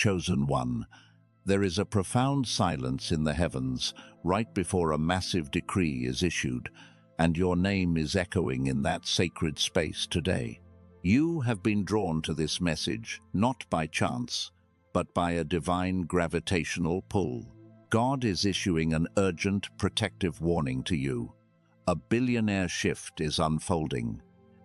chosen one. There is a profound silence in the heavens right before a massive decree is issued, and your name is echoing in that sacred space today. You have been drawn to this message, not by chance, but by a divine gravitational pull. God is issuing an urgent, protective warning to you. A billionaire shift is unfolding,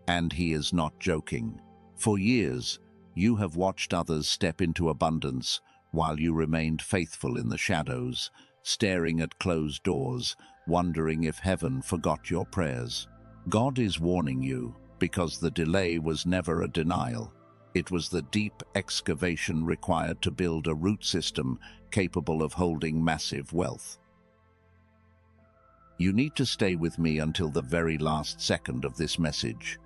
and he is not joking. For years, you have watched others step into abundance while you remained faithful in the shadows, staring at closed doors, wondering if heaven forgot your prayers. God is warning you because the delay was never a denial. It was the deep excavation required to build a root system capable of holding massive wealth. You need to stay with me until the very last second of this message.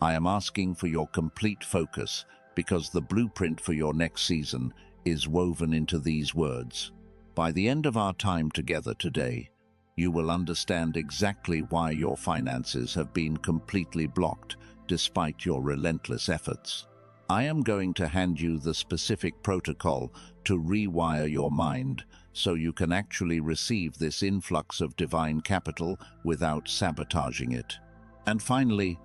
I am asking for your complete focus because the blueprint for your next season is woven into these words. By the end of our time together today, you will understand exactly why your finances have been completely blocked despite your relentless efforts. I am going to hand you the specific protocol to rewire your mind so you can actually receive this influx of divine capital without sabotaging it. And finally,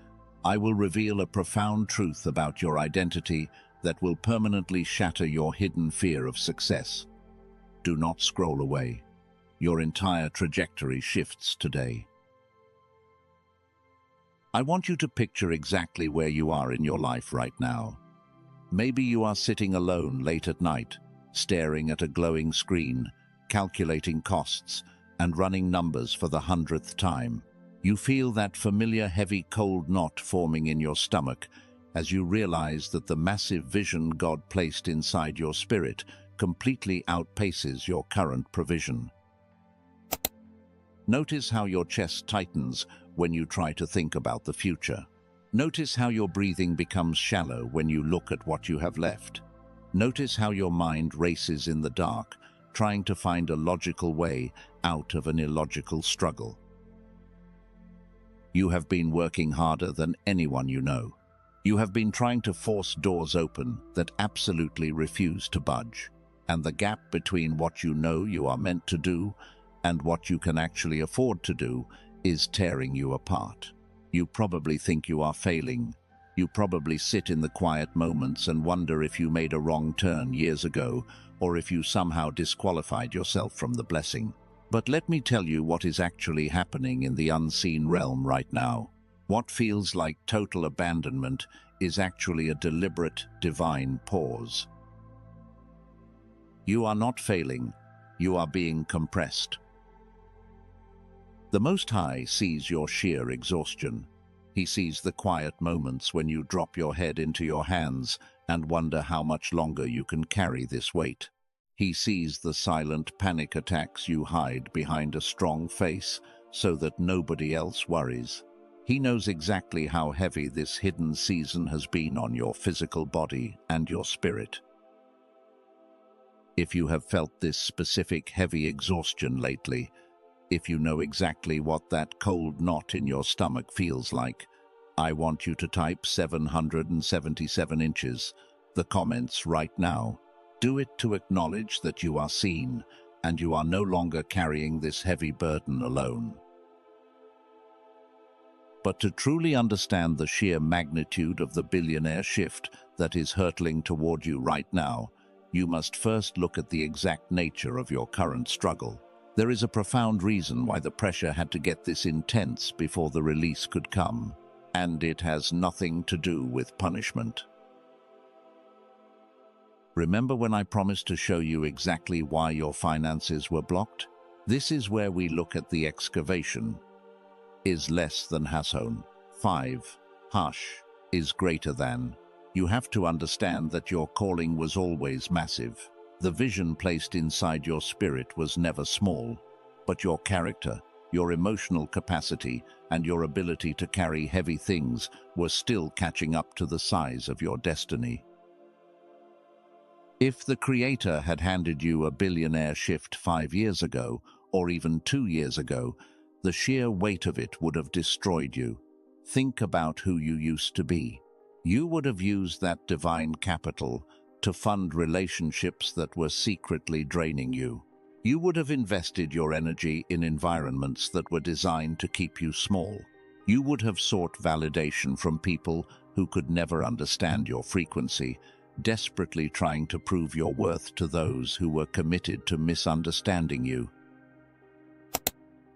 I will reveal a profound truth about your identity that will permanently shatter your hidden fear of success. Do not scroll away. Your entire trajectory shifts today. I want you to picture exactly where you are in your life right now. Maybe you are sitting alone late at night, staring at a glowing screen, calculating costs, and running numbers for the 100th time. You feel that familiar heavy cold knot forming in your stomach as you realize that the massive vision God placed inside your spirit completely outpaces your current provision. Notice how your chest tightens when you try to think about the future. Notice how your breathing becomes shallow when you look at what you have left. Notice how your mind races in the dark, trying to find a logical way out of an illogical struggle. You have been working harder than anyone you know. You have been trying to force doors open that absolutely refuse to budge. And the gap between what you know you are meant to do and what you can actually afford to do is tearing you apart. You probably think you are failing. You probably sit in the quiet moments and wonder if you made a wrong turn years ago or if you somehow disqualified yourself from the blessing. But let me tell you what is actually happening in the unseen realm right now. What feels like total abandonment is actually a deliberate, divine pause. You are not failing. You are being compressed. The Most High sees your sheer exhaustion. He sees the quiet moments when you drop your head into your hands and wonder how much longer you can carry this weight. He sees the silent panic attacks you hide behind a strong face so that nobody else worries. He knows exactly how heavy this hidden season has been on your physical body and your spirit. If you have felt this specific heavy exhaustion lately, if you know exactly what that cold knot in your stomach feels like, I want you to type 777 inches, the comments right now. Do it to acknowledge that you are seen and you are no longer carrying this heavy burden alone. But to truly understand the sheer magnitude of the billionaire shift that is hurtling toward you right now, you must first look at the exact nature of your current struggle. There is a profound reason why the pressure had to get this intense before the release could come, and it has nothing to do with punishment. Remember when I promised to show you exactly why your finances were blocked? This is where we look at the excavation. Is less than Hasson. 5. Hush is greater than. You have to understand that your calling was always massive. The vision placed inside your spirit was never small, but your character, your emotional capacity, and your ability to carry heavy things were still catching up to the size of your destiny. If the Creator had handed you a billionaire shift 5 years ago, or even 2 years ago, the sheer weight of it would have destroyed you. Think about who you used to be. You would have used that divine capital to fund relationships that were secretly draining you. You would have invested your energy in environments that were designed to keep you small. You would have sought validation from people who could never understand your frequency, desperately trying to prove your worth to those who were committed to misunderstanding you.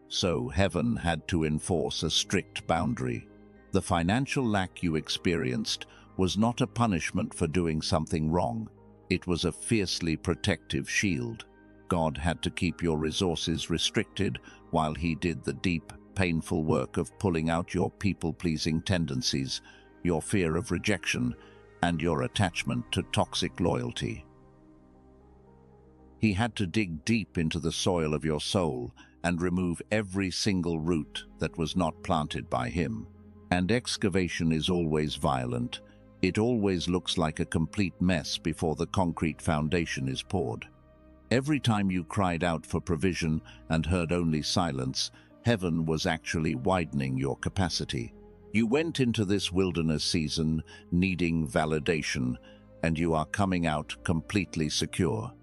So heaven had to enforce a strict boundary. The financial lack you experienced was not a punishment for doing something wrong. It was a fiercely protective shield. God had to keep your resources restricted while he did the deep, painful work of pulling out your people-pleasing tendencies, your fear of rejection, and your attachment to toxic loyalty. He had to dig deep into the soil of your soul and remove every single root that was not planted by him. And excavation is always violent. It always looks like a complete mess before the concrete foundation is poured. Every time you cried out for provision and heard only silence, heaven was actually widening your capacity. You went into this wilderness season needing validation, and you are coming out completely secure.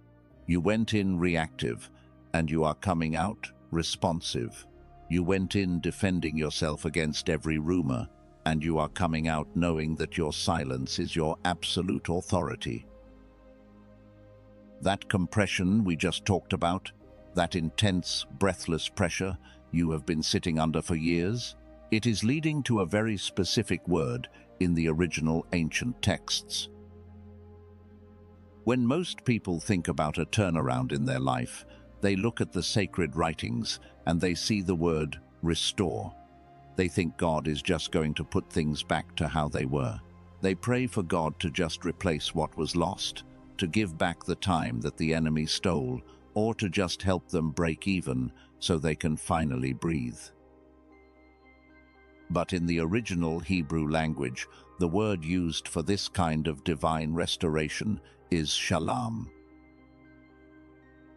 You went in reactive, and you are coming out responsive. You went in defending yourself against every rumor, and you are coming out knowing that your silence is your absolute authority. That compression we just talked about, that intense, breathless pressure you have been sitting under for years, it is leading to a very specific word in the original ancient texts. When most people think about a turnaround in their life, they look at the sacred writings and they see the word restore. They think God is just going to put things back to how they were. They pray for God to just replace what was lost, to give back the time that the enemy stole, or to just help them break even so they can finally breathe. But in the original Hebrew language, the word used for this kind of divine restoration is shalom.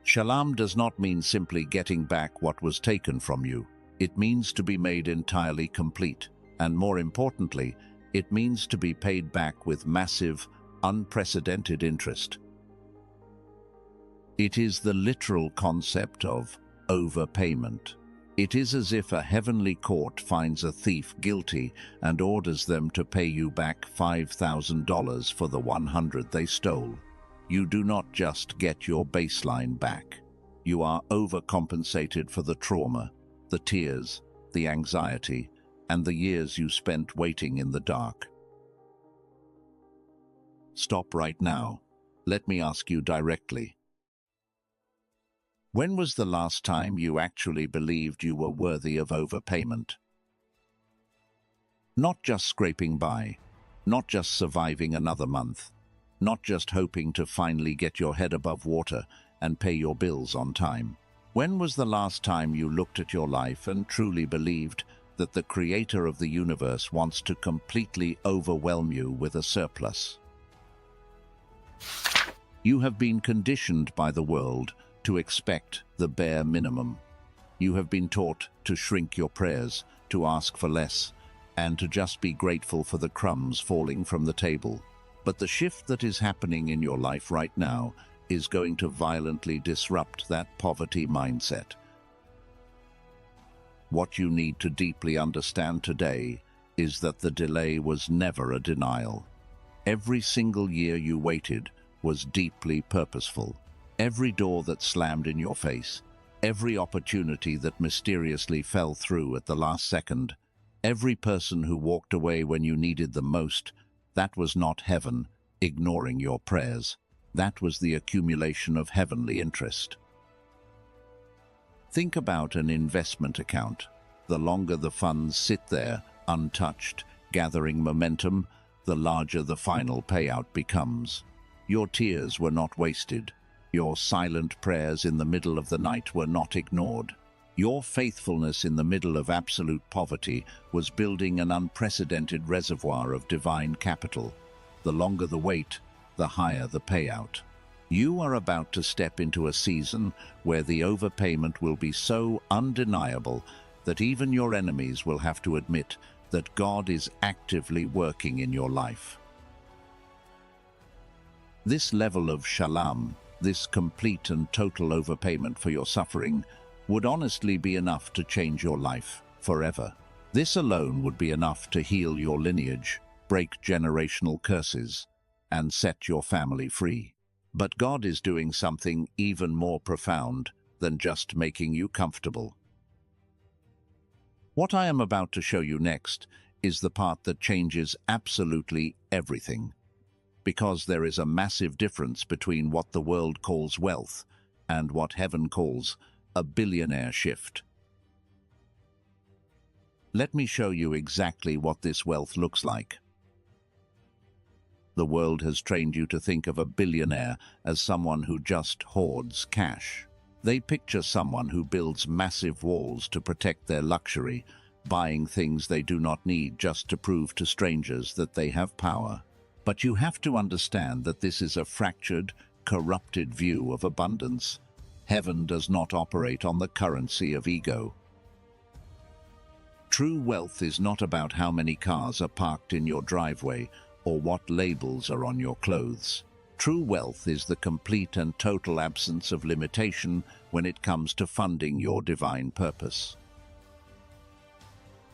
Shalom does not mean simply getting back what was taken from you. It means to be made entirely complete, and more importantly, it means to be paid back with massive, unprecedented interest. It is the literal concept of overpayment. It is as if a heavenly court finds a thief guilty and orders them to pay you back $5,000 for the 100 they stole. You do not just get your baseline back. You are overcompensated for the trauma, the tears, the anxiety, and the years you spent waiting in the dark. Stop right now. Let me ask you directly. When was the last time you actually believed you were worthy of overpayment? Not just scraping by, not just surviving another month, not just hoping to finally get your head above water and pay your bills on time. When was the last time you looked at your life and truly believed that the creator of the universe wants to completely overwhelm you with a surplus? You have been conditioned by the world to expect the bare minimum. You have been taught to shrink your prayers, to ask for less, and to just be grateful for the crumbs falling from the table. But the shift that is happening in your life right now is going to violently disrupt that poverty mindset. What you need to deeply understand today is that the delay was never a denial. Every single year you waited was deeply purposeful. Every door that slammed in your face, every opportunity that mysteriously fell through at the last second, every person who walked away when you needed them most, that was not heaven ignoring your prayers. That was the accumulation of heavenly interest. Think about an investment account. The longer the funds sit there, untouched, gathering momentum, the larger the final payout becomes. Your tears were not wasted. Your silent prayers in the middle of the night were not ignored. Your faithfulness in the middle of absolute poverty was building an unprecedented reservoir of divine capital. The longer the wait, the higher the payout. You are about to step into a season where the overpayment will be so undeniable that even your enemies will have to admit that God is actively working in your life. This level of shalom, this complete and total overpayment for your suffering, would honestly be enough to change your life forever. This alone would be enough to heal your lineage, break generational curses, and set your family free. But God is doing something even more profound than just making you comfortable. What I am about to show you next is the part that changes absolutely everything. Because there is a massive difference between what the world calls wealth and what heaven calls a billionaire shift. Let me show you exactly what this wealth looks like. The world has trained you to think of a billionaire as someone who just hoards cash. They picture someone who builds massive walls to protect their luxury, buying things they do not need just to prove to strangers that they have power. But you have to understand that this is a fractured, corrupted view of abundance. Heaven does not operate on the currency of ego. True wealth is not about how many cars are parked in your driveway or what labels are on your clothes. True wealth is the complete and total absence of limitation when it comes to funding your divine purpose.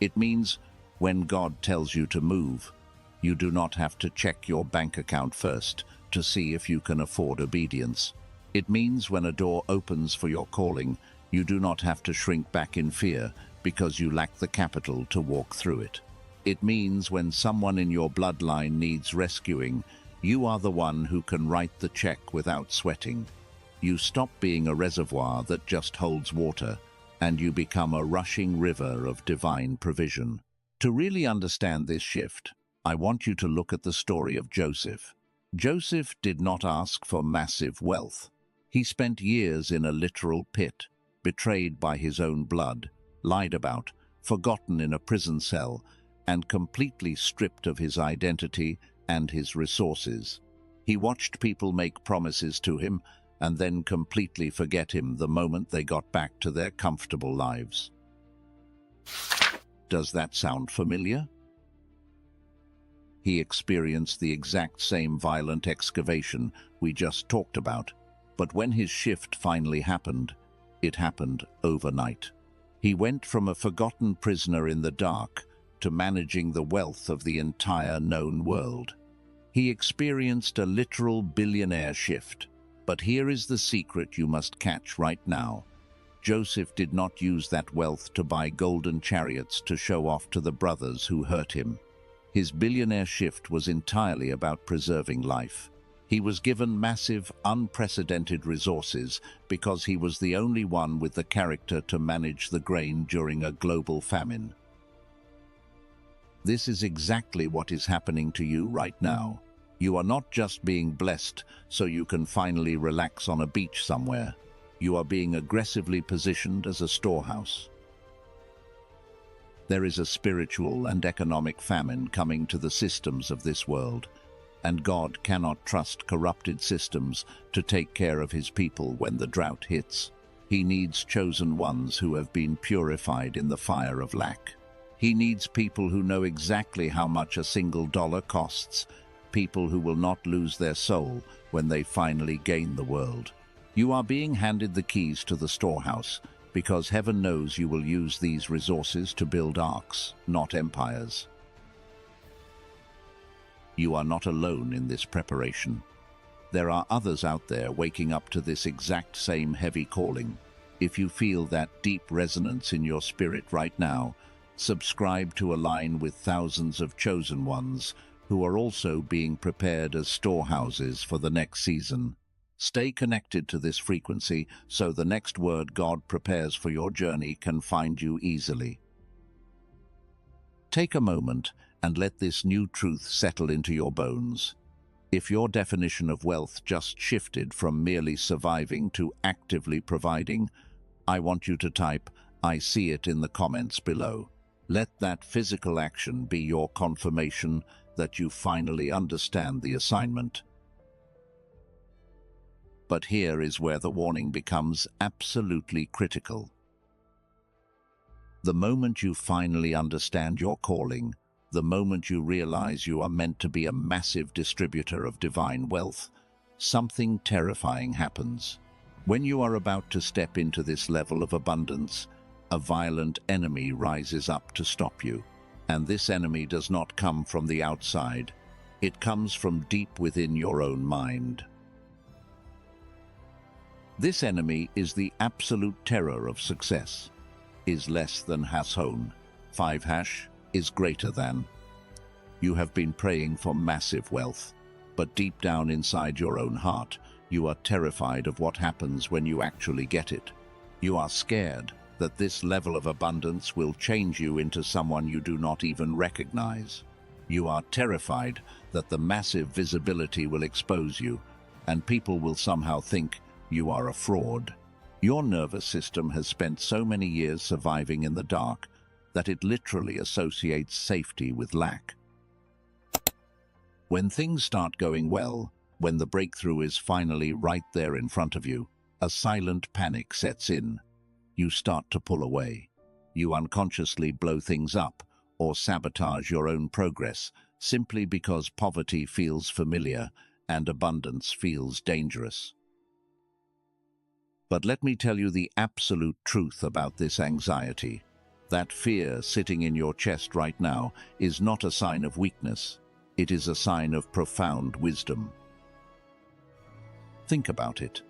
It means when God tells you to move, you do not have to check your bank account first to see if you can afford obedience. It means when a door opens for your calling, you do not have to shrink back in fear because you lack the capital to walk through it. It means when someone in your bloodline needs rescuing, you are the one who can write the check without sweating. You stop being a reservoir that just holds water, and you become a rushing river of divine provision. To really understand this shift, I want you to look at the story of Joseph. Joseph did not ask for massive wealth. He spent years in a literal pit, betrayed by his own blood, lied about, forgotten in a prison cell, and completely stripped of his identity and his resources. He watched people make promises to him and then completely forget him the moment they got back to their comfortable lives. Does that sound familiar? He experienced the exact same violent excavation we just talked about, but when his shift finally happened, it happened overnight. He went from a forgotten prisoner in the dark to managing the wealth of the entire known world. He experienced a literal billionaire shift. But here is the secret you must catch right now. Joseph did not use that wealth to buy golden chariots to show off to the brothers who hurt him. His billionaire shift was entirely about preserving life. He was given massive, unprecedented resources because he was the only one with the character to manage the grain during a global famine. This is exactly what is happening to you right now. You are not just being blessed so you can finally relax on a beach somewhere. You are being aggressively positioned as a storehouse. There is a spiritual and economic famine coming to the systems of this world, and God cannot trust corrupted systems to take care of his people when the drought hits. He needs chosen ones who have been purified in the fire of lack. He needs people who know exactly how much a single dollar costs, people who will not lose their soul when they finally gain the world. You are being handed the keys to the storehouse because heaven knows you will use these resources to build arks, not empires. You are not alone in this preparation. There are others out there waking up to this exact same heavy calling. If you feel that deep resonance in your spirit right now, subscribe to align with thousands of chosen ones who are also being prepared as storehouses for the next season. Stay connected to this frequency so the next word God prepares for your journey can find you easily. Take a moment and let this new truth settle into your bones. If your definition of wealth just shifted from merely surviving to actively providing, I want you to type, "I see it" in the comments below. Let that physical action be your confirmation that you finally understand the assignment. But here is where the warning becomes absolutely critical. The moment you finally understand your calling, the moment you realize you are meant to be a massive distributor of divine wealth, something terrifying happens. When you are about to step into this level of abundance, a violent enemy rises up to stop you. And this enemy does not come from the outside. It comes from deep within your own mind. This enemy is the absolute terror of success. Is less than #. 5# is greater than. You have been praying for massive wealth, but deep down inside your own heart, you are terrified of what happens when you actually get it. You are scared that this level of abundance will change you into someone you do not even recognize. You are terrified that the massive visibility will expose you, and people will somehow think you are a fraud. Your nervous system has spent so many years surviving in the dark that it literally associates safety with lack. When things start going well, when the breakthrough is finally right there in front of you, a silent panic sets in. You start to pull away. You unconsciously blow things up or sabotage your own progress simply because poverty feels familiar and abundance feels dangerous. But let me tell you the absolute truth about this anxiety. That fear sitting in your chest right now is not a sign of weakness. It is a sign of profound wisdom. Think about it.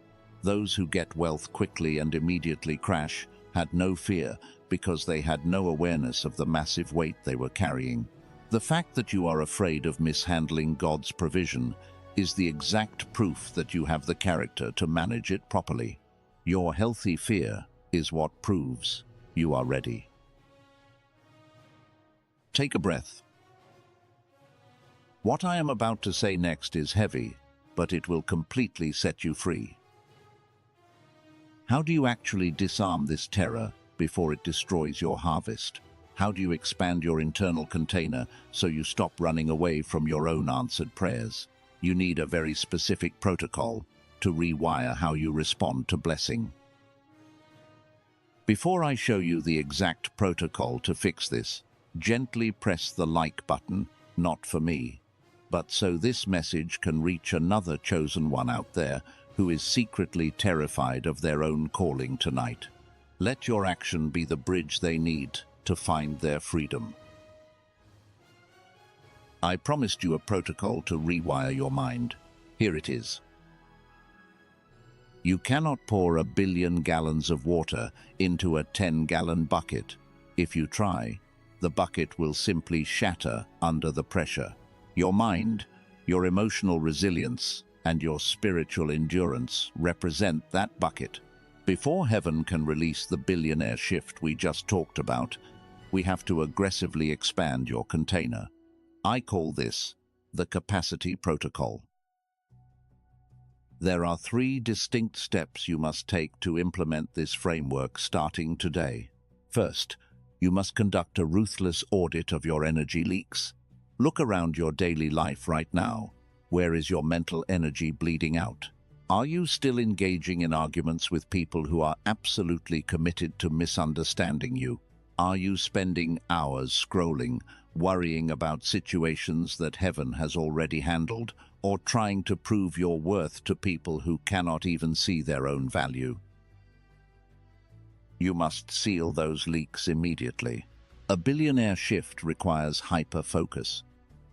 Those who get wealth quickly and immediately crash had no fear because they had no awareness of the massive weight they were carrying. The fact that you are afraid of mishandling God's provision is the exact proof that you have the character to manage it properly. Your healthy fear is what proves you are ready. Take a breath. What I am about to say next is heavy, but it will completely set you free. How do you actually disarm this terror before it destroys your harvest? How do you expand your internal container so you stop running away from your own answered prayers? You need a very specific protocol to rewire how you respond to blessing. Before I show you the exact protocol to fix this, gently press the like button, not for me, but so this message can reach another chosen one out there who is secretly terrified of their own calling tonight. Let your action be the bridge they need to find their freedom. I promised you a protocol to rewire your mind. Here it is. You cannot pour 1 billion gallons of water into a 10-gallon bucket. If you try, the bucket will simply shatter under the pressure. Your mind, your emotional resilience, and your spiritual endurance represent that bucket. Before heaven can release the billionaire shift we just talked about, we have to aggressively expand your container. I call this the capacity protocol. There are 3 distinct steps you must take to implement this framework starting today. First, you must conduct a ruthless audit of your energy leaks. Look around your daily life right now. Where is your mental energy bleeding out? Are you still engaging in arguments with people who are absolutely committed to misunderstanding you? Are you spending hours scrolling, worrying about situations that heaven has already handled, or trying to prove your worth to people who cannot even see their own value? You must seal those leaks immediately. A billionaire shift requires hyper-focus.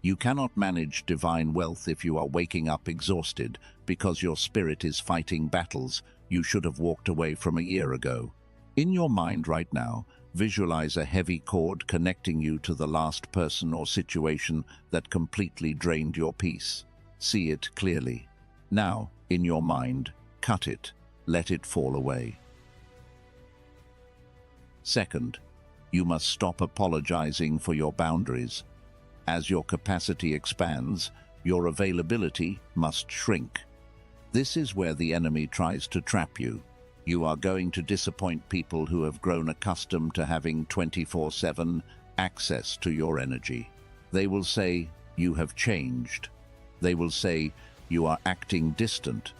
You cannot manage divine wealth if you are waking up exhausted because your spirit is fighting battles you should have walked away from a year ago. In your mind right now, visualize a heavy cord connecting you to the last person or situation that completely drained your peace. See it clearly. Now, in your mind, cut it. Let it fall away. Second, you must stop apologizing for your boundaries. As your capacity expands, your availability must shrink. This is where the enemy tries to trap you. You are going to disappoint people who have grown accustomed to having 24/7 access to your energy. They will say, "You have changed." They will say, "You are acting distant."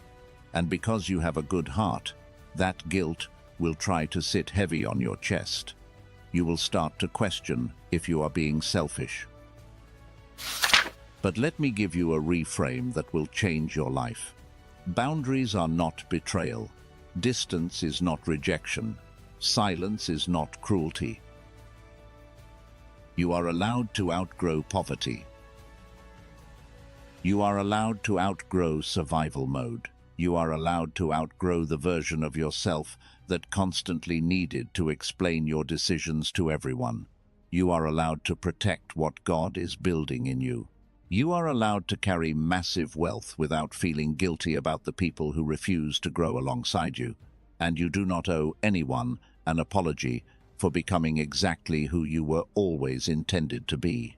And because you have a good heart, that guilt will try to sit heavy on your chest. You will start to question if you are being selfish. But let me give you a reframe that will change your life. Boundaries are not betrayal. Distance is not rejection. Silence is not cruelty. You are allowed to outgrow poverty. You are allowed to outgrow survival mode. You are allowed to outgrow the version of yourself that constantly needed to explain your decisions to everyone. You are allowed to protect what God is building in you. You are allowed to carry massive wealth without feeling guilty about the people who refuse to grow alongside you. And you do not owe anyone an apology for becoming exactly who you were always intended to be.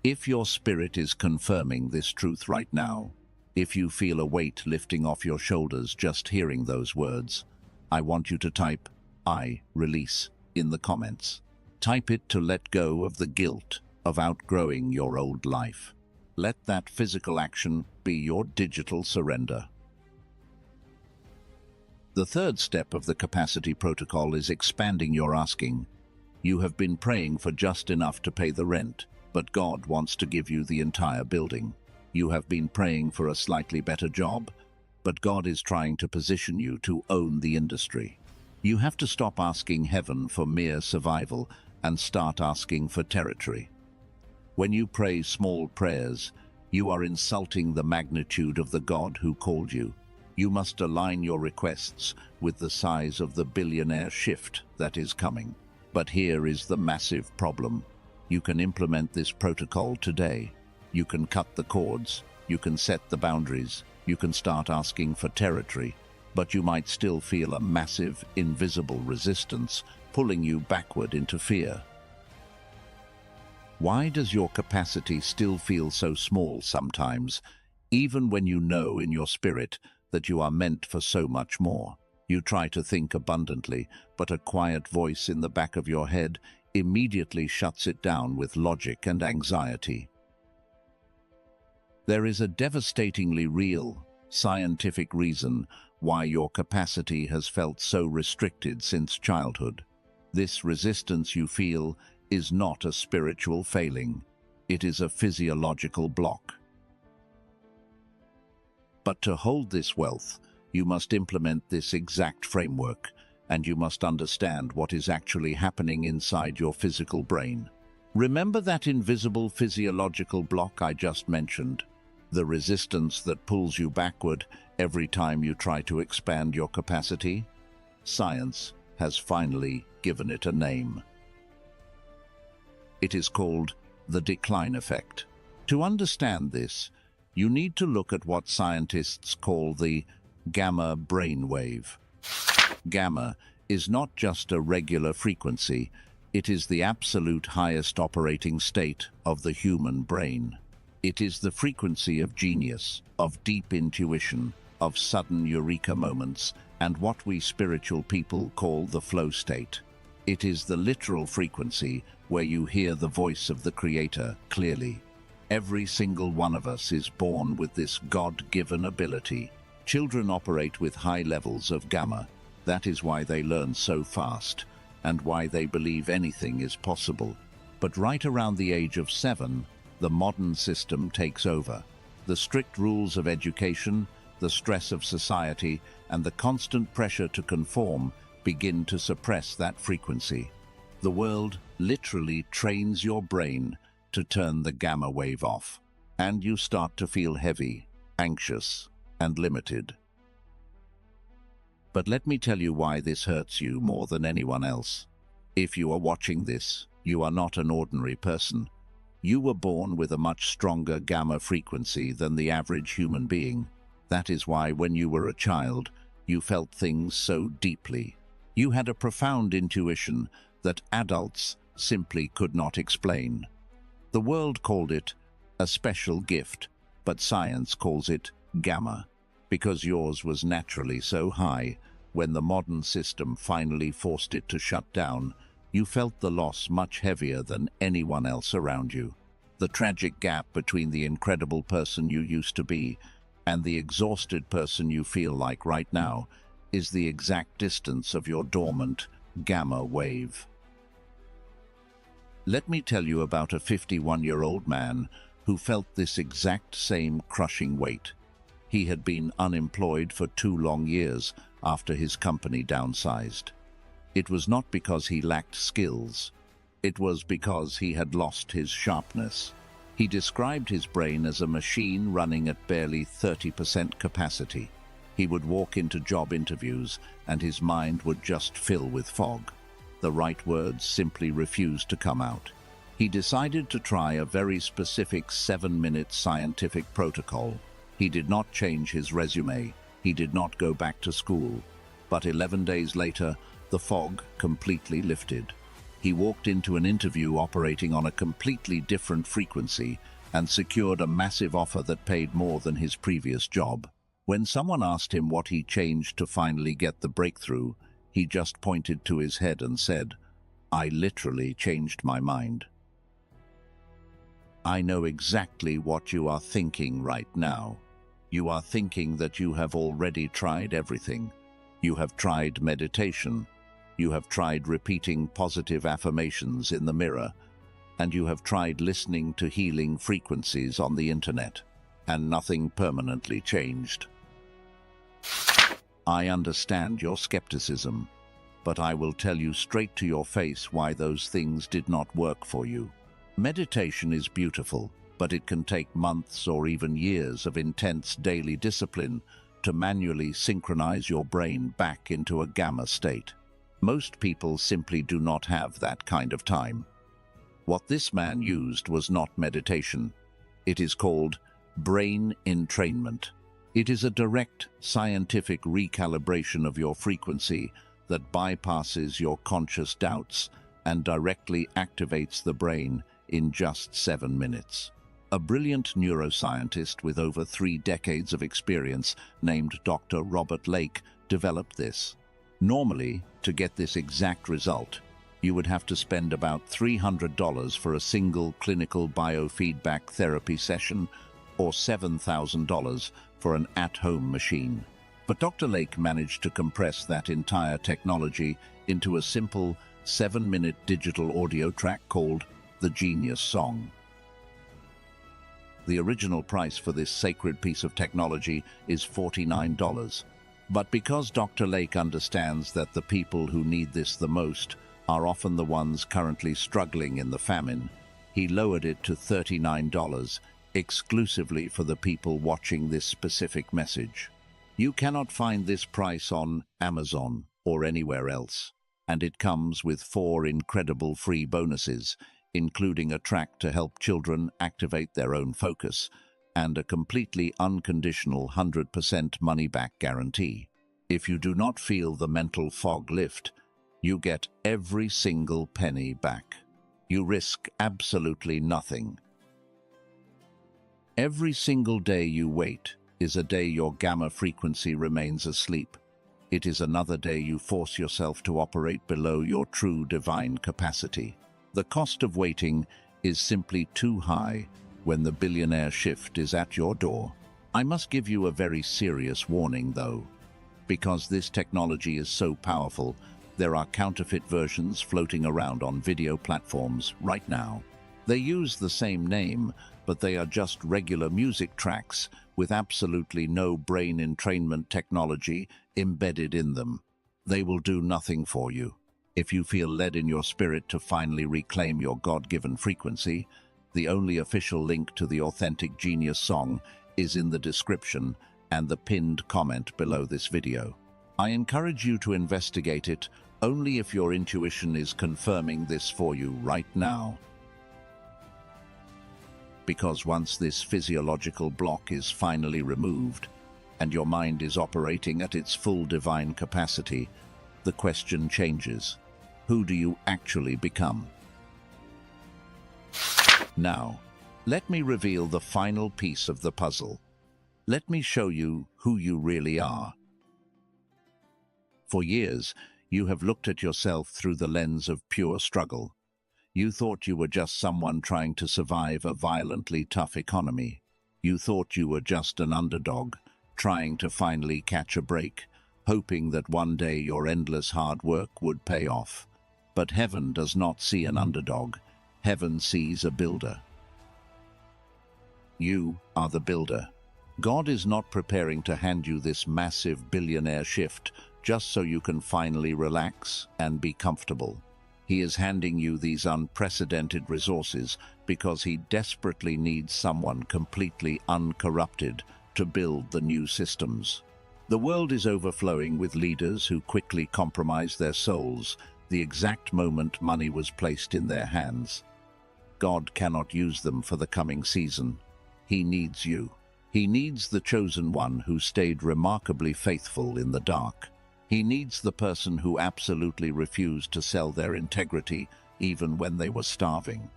If your spirit is confirming this truth right now, if you feel a weight lifting off your shoulders just hearing those words, I want you to type, I release, in the comments. Type it to let go of the guilt of outgrowing your old life. Let that physical action be your digital surrender. The third step of the capacity protocol is expanding your asking. You have been praying for just enough to pay the rent, but God wants to give you the entire building. You have been praying for a slightly better job, but God is trying to position you to own the industry. You have to stop asking heaven for mere survival and start asking for territory. When you pray small prayers, you are insulting the magnitude of the God who called you. You must align your requests with the size of the billionaire shift that is coming. But here is the massive problem. You can implement this protocol today. You can cut the cords, you can set the boundaries, you can start asking for territory, but you might still feel a massive, invisible resistance pulling you backward into fear. Why does your capacity still feel so small sometimes, even when you know in your spirit that you are meant for so much more? You try to think abundantly, but a quiet voice in the back of your head immediately shuts it down with logic and anxiety. There is a devastatingly real, scientific reason why your capacity has felt so restricted since childhood. This resistance you feel is not a spiritual failing. It is a physiological block. But to hold this wealth, you must implement this exact framework, and you must understand what is actually happening inside your physical brain. Remember that invisible physiological block I just mentioned? The resistance that pulls you backward every time you try to expand your capacity? Science has finally given it a name. It is called the decline effect. To understand this, you need to look at what scientists call the gamma brainwave. Gamma is not just a regular frequency, it is the absolute highest operating state of the human brain. It is the frequency of genius, of deep intuition, of sudden eureka moments, and what we spiritual people call the flow state. It is the literal frequency where you hear the voice of the Creator clearly. Every single one of us is born with this God-given ability. Children operate with high levels of gamma. That is why they learn so fast, and why they believe anything is possible. But right around the age of 7, the modern system takes over. The strict rules of education, the stress of society, and the constant pressure to conform begin to suppress that frequency. The world literally trains your brain to turn the gamma wave off, and you start to feel heavy, anxious, and limited. But let me tell you why this hurts you more than anyone else. If you are watching this, you are not an ordinary person. You were born with a much stronger gamma frequency than the average human being. That is why when you were a child, you felt things so deeply. You had a profound intuition that adults simply could not explain. The world called it a special gift, but science calls it gamma, because yours was naturally so high. When the modern system finally forced it to shut down, you felt the loss much heavier than anyone else around you. The tragic gap between the incredible person you used to be and the exhausted person you feel like right now is the exact distance of your dormant gamma wave. Let me tell you about a 51-year-old man who felt this exact same crushing weight. He had been unemployed for 2 long years after his company downsized. It was not because he lacked skills. It was because he had lost his sharpness. He described his brain as a machine running at barely 30% capacity. He would walk into job interviews and his mind would just fill with fog. The right words simply refused to come out. He decided to try a very specific 7-minute scientific protocol. He did not change his resume. He did not go back to school. But 11 days later, the fog completely lifted. He walked into an interview operating on a completely different frequency and secured a massive offer that paid more than his previous job. When someone asked him what he changed to finally get the breakthrough, he just pointed to his head and said, "I literally changed my mind." I know exactly what you are thinking right now. You are thinking that you have already tried everything. You have tried meditation. You have tried repeating positive affirmations in the mirror. And you have tried listening to healing frequencies on the internet. And nothing permanently changed. I understand your skepticism, but I will tell you straight to your face why those things did not work for you. Meditation is beautiful, but it can take months or even years of intense daily discipline to manually synchronize your brain back into a gamma state. Most people simply do not have that kind of time. What this man used was not meditation. It is called brain entrainment. It is a direct scientific recalibration of your frequency that bypasses your conscious doubts and directly activates the brain in just 7 minutes. A brilliant neuroscientist with over 3 decades of experience named Dr. Robert Lake developed this. Normally, to get this exact result, you would have to spend about $300 for a single clinical biofeedback therapy session or $7,000 for an at-home machine. But Dr. Lake managed to compress that entire technology into a simple 7-minute digital audio track called The Genius Song. The original price for this sacred piece of technology is $49. But because Dr. Lake understands that the people who need this the most are often the ones currently struggling in the famine, he lowered it to $39 exclusively for the people watching this specific message. You cannot find this price on Amazon or anywhere else, and it comes with 4 incredible free bonuses, including a track to help children activate their own focus and a completely unconditional 100% money-back guarantee. If you do not feel the mental fog lift, you get every single penny back. You risk absolutely nothing. Every single day you wait is a day your gamma frequency remains asleep. It is another day you force yourself to operate below your true divine capacity. The cost of waiting is simply too high when the billionaire shift is at your door. I must give you a very serious warning, though. Because this technology is so powerful, there are counterfeit versions floating around on video platforms right now. They use the same name, but they are just regular music tracks with absolutely no brain entrainment technology embedded in them. They will do nothing for you. If you feel led in your spirit to finally reclaim your God-given frequency, the only official link to the authentic Genius Song is in the description and the pinned comment below this video. I encourage you to investigate it only if your intuition is confirming this for you right now. Because once this physiological block is finally removed and your mind is operating at its full divine capacity, the question changes. Who do you actually become? Now, let me reveal the final piece of the puzzle. Let me show you who you really are. For years, you have looked at yourself through the lens of pure struggle. You thought you were just someone trying to survive a violently tough economy. You thought you were just an underdog, trying to finally catch a break, hoping that one day your endless hard work would pay off. But heaven does not see an underdog. Heaven sees a builder. You are the builder. God is not preparing to hand you this massive billionaire shift just so you can finally relax and be comfortable. He is handing you these unprecedented resources because he desperately needs someone completely uncorrupted to build the new systems. The world is overflowing with leaders who quickly compromise their souls the exact moment money was placed in their hands. God cannot use them for the coming season. He needs you. He needs the chosen one who stayed remarkably faithful in the dark. He needs the person who absolutely refused to sell their integrity even when they were starving.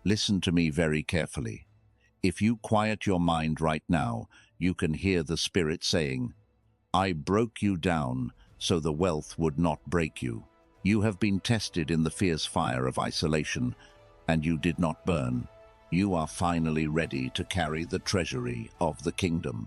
Listen to me very carefully. If you quiet your mind right now, you can hear the Spirit saying, "I broke you down so the wealth would not break you. You have been tested in the fierce fire of isolation, and you did not burn. You are finally ready to carry the treasury of the kingdom."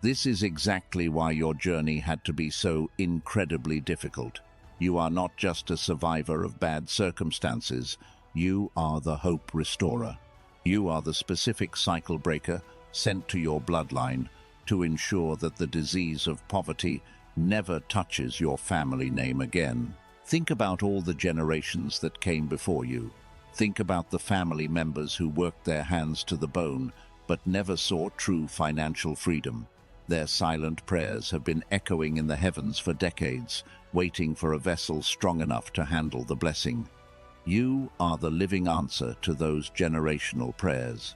This is exactly why your journey had to be so incredibly difficult. You are not just a survivor of bad circumstances, you are the hope restorer. You are the specific cycle breaker sent to your bloodline to ensure that the disease of poverty never touches your family name again. Think about all the generations that came before you. Think about the family members who worked their hands to the bone but never saw true financial freedom. Their silent prayers have been echoing in the heavens for decades, waiting for a vessel strong enough to handle the blessing. You are the living answer to those generational prayers.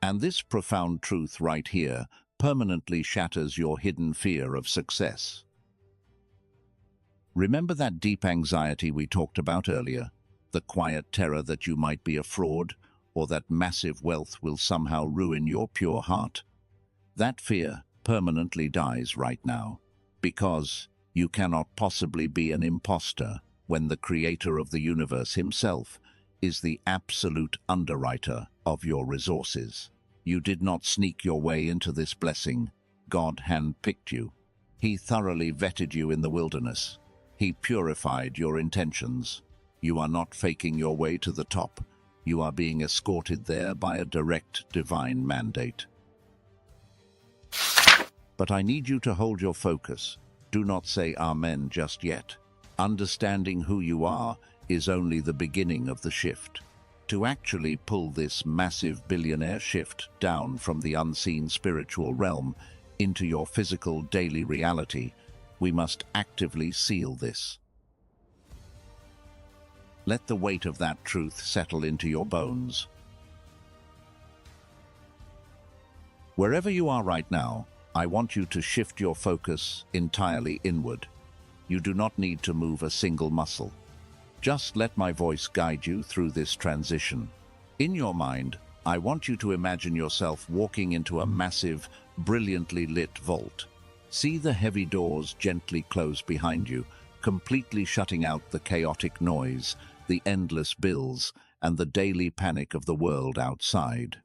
And this profound truth right here permanently shatters your hidden fear of success. Remember that deep anxiety we talked about earlier? The quiet terror that you might be a fraud, or that massive wealth will somehow ruin your pure heart? That fear permanently dies right now, because you cannot possibly be an imposter when the creator of the universe himself is the absolute underwriter of your resources. You did not sneak your way into this blessing. God handpicked you. He thoroughly vetted you in the wilderness. He purified your intentions. You are not faking your way to the top. You are being escorted there by a direct divine mandate. But I need you to hold your focus. Do not say Amen just yet. Understanding who you are is only the beginning of the shift. To actually pull this massive billionaire shift down from the unseen spiritual realm into your physical daily reality, we must actively seal this. Let the weight of that truth settle into your bones. Wherever you are right now, I want you to shift your focus entirely inward. You do not need to move a single muscle. Just let my voice guide you through this transition. In your mind, I want you to imagine yourself walking into a massive, brilliantly lit vault. See the heavy doors gently close behind you, completely shutting out the chaotic noise, the endless bills, and the daily panic of the world outside.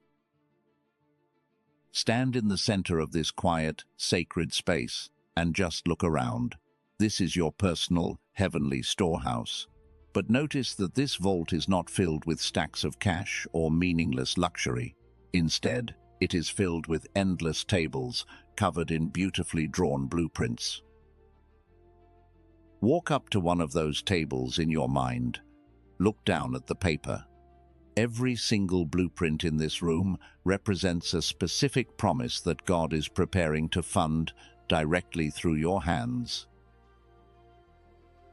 Stand in the center of this quiet, sacred space and just look around. This is your personal, heavenly storehouse. But notice that this vault is not filled with stacks of cash or meaningless luxury. Instead, it is filled with endless tables covered in beautifully drawn blueprints. Walk up to one of those tables in your mind. Look down at the paper. Every single blueprint in this room represents a specific promise that God is preparing to fund directly through your hands.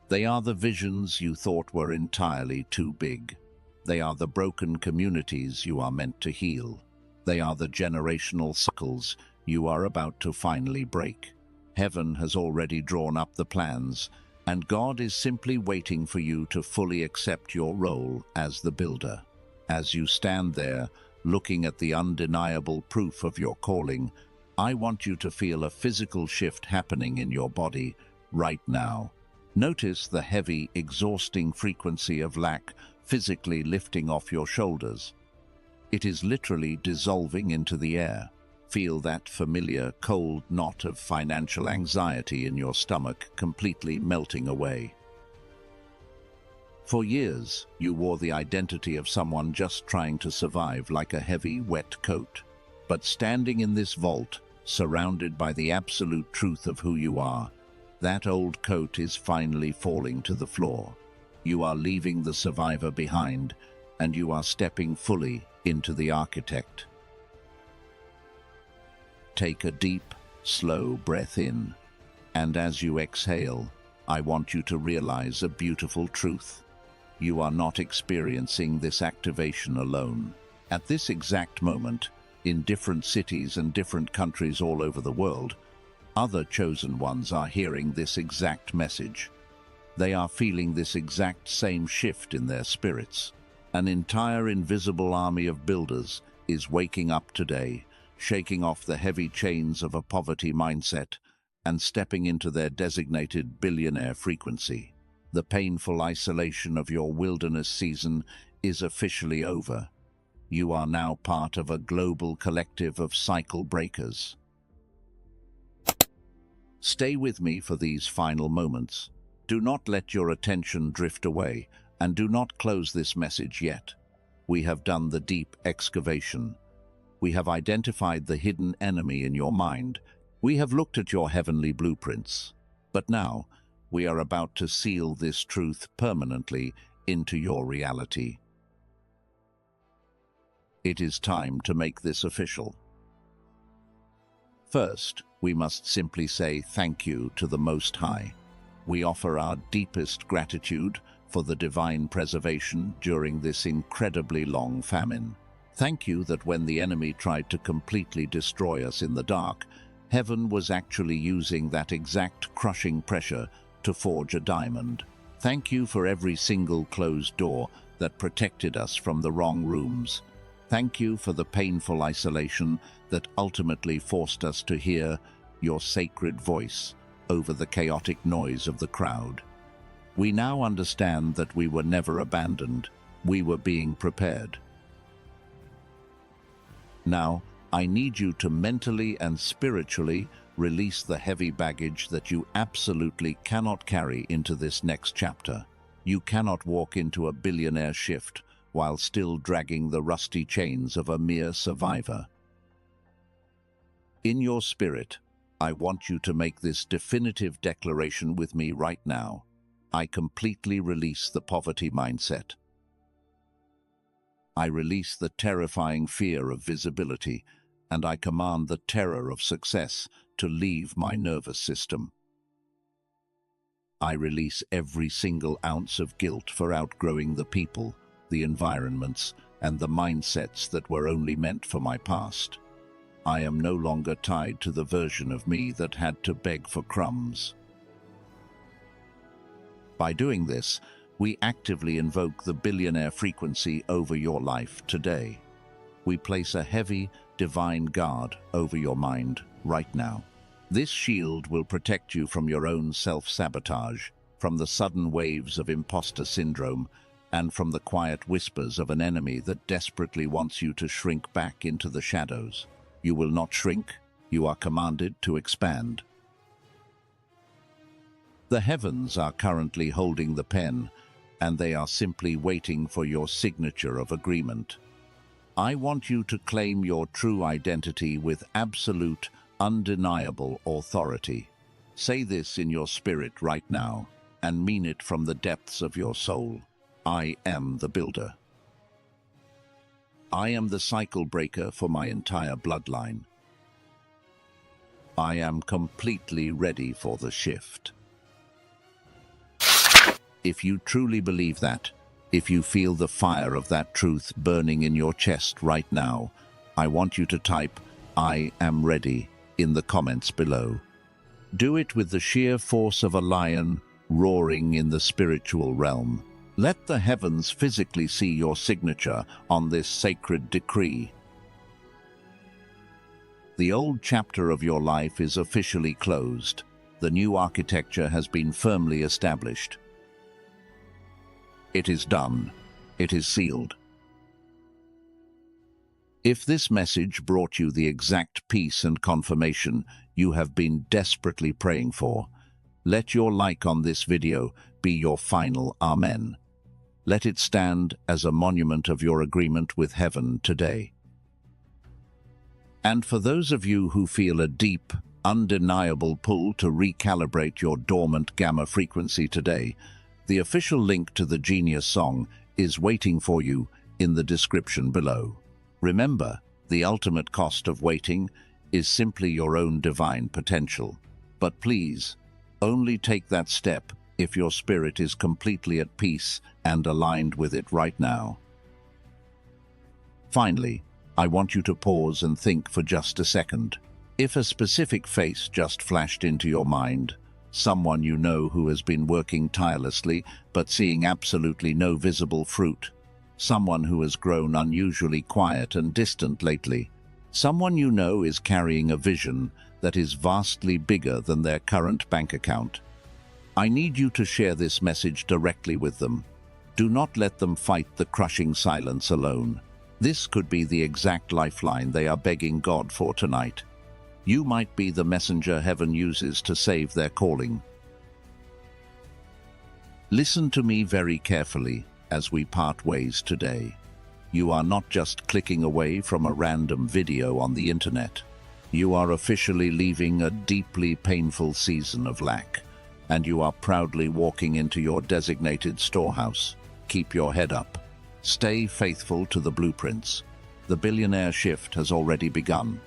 They are the visions you thought were entirely too big. They are the broken communities you are meant to heal. They are the generational cycles you are about to finally break. Heaven has already drawn up the plans, and God is simply waiting for you to fully accept your role as the builder. As you stand there, looking at the undeniable proof of your calling, I want you to feel a physical shift happening in your body right now. Notice the heavy, exhausting frequency of lack physically lifting off your shoulders. It is literally dissolving into the air. Feel that familiar, cold knot of financial anxiety in your stomach completely melting away. For years, you wore the identity of someone just trying to survive, like a heavy, wet coat. But standing in this vault, surrounded by the absolute truth of who you are, that old coat is finally falling to the floor. You are leaving the survivor behind, and you are stepping fully into the architect. Take a deep, slow breath in, and as you exhale, I want you to realize a beautiful truth. You are not experiencing this activation alone. At this exact moment, in different cities and different countries all over the world, other chosen ones are hearing this exact message. They are feeling this exact same shift in their spirits. An entire invisible army of builders is waking up today, shaking off the heavy chains of a poverty mindset and stepping into their designated billionaire frequency. The painful isolation of your wilderness season is officially over. You are now part of a global collective of cycle breakers. Stay with me for these final moments. Do not let your attention drift away, and do not close this message yet. We have done the deep excavation. We have identified the hidden enemy in your mind. We have looked at your heavenly blueprints. But now, we are about to seal this truth permanently into your reality. It is time to make this official. First, we must simply say thank you to the Most High. We offer our deepest gratitude for the divine preservation during this incredibly long famine. Thank you that when the enemy tried to completely destroy us in the dark, heaven was actually using that exact crushing pressure to forge a diamond. Thank you for every single closed door that protected us from the wrong rooms. Thank you for the painful isolation that ultimately forced us to hear your sacred voice over the chaotic noise of the crowd. We now understand that we were never abandoned. We were being prepared. Now, I need you to mentally and spiritually release the heavy baggage that you absolutely cannot carry into this next chapter. You cannot walk into a billionaire shift while still dragging the rusty chains of a mere survivor. In your spirit, I want you to make this definitive declaration with me right now. I completely release the poverty mindset. I release the terrifying fear of visibility, and I command the terror of success to leave my nervous system. I release every single ounce of guilt for outgrowing the people, the environments, and the mindsets that were only meant for my past. I am no longer tied to the version of me that had to beg for crumbs. By doing this, we actively invoke the billionaire frequency over your life today. We place a heavy, divine guard over your mind right now. This shield will protect you from your own self-sabotage, from the sudden waves of imposter syndrome, and from the quiet whispers of an enemy that desperately wants you to shrink back into the shadows. You will not shrink. You are commanded to expand. The heavens are currently holding the pen, and they are simply waiting for your signature of agreement. I want you to claim your true identity with absolute, undeniable authority. Say this in your spirit right now, and mean it from the depths of your soul. I am the builder. I am the cycle breaker for my entire bloodline. I am completely ready for the shift. If you truly believe that, if you feel the fire of that truth burning in your chest right now, I want you to type, "I am ready," in the comments below. Do it with the sheer force of a lion roaring in the spiritual realm. Let the heavens physically see your signature on this sacred decree. The old chapter of your life is officially closed. The new architecture has been firmly established. It is done. It is sealed. If this message brought you the exact peace and confirmation you have been desperately praying for, let your like on this video be your final Amen. Let it stand as a monument of your agreement with heaven today. And for those of you who feel a deep, undeniable pull to recalibrate your dormant gamma frequency today, the official link to the Genius song is waiting for you in the description below. Remember, the ultimate cost of waiting is simply your own divine potential. But please, only take that step if your spirit is completely at peace and aligned with it right now. Finally, I want you to pause and think for just a second. If a specific face just flashed into your mind, someone you know who has been working tirelessly but seeing absolutely no visible fruit, someone who has grown unusually quiet and distant lately, someone you know is carrying a vision that is vastly bigger than their current bank account. I need you to share this message directly with them. Do not let them fight the crushing silence alone. This could be the exact lifeline they are begging God for tonight. You might be the messenger heaven uses to save their calling. Listen to me very carefully as we part ways today. You are not just clicking away from a random video on the internet. You are officially leaving a deeply painful season of lack, and you are proudly walking into your designated storehouse. Keep your head up. Stay faithful to the blueprints. The billionaire shift has already begun.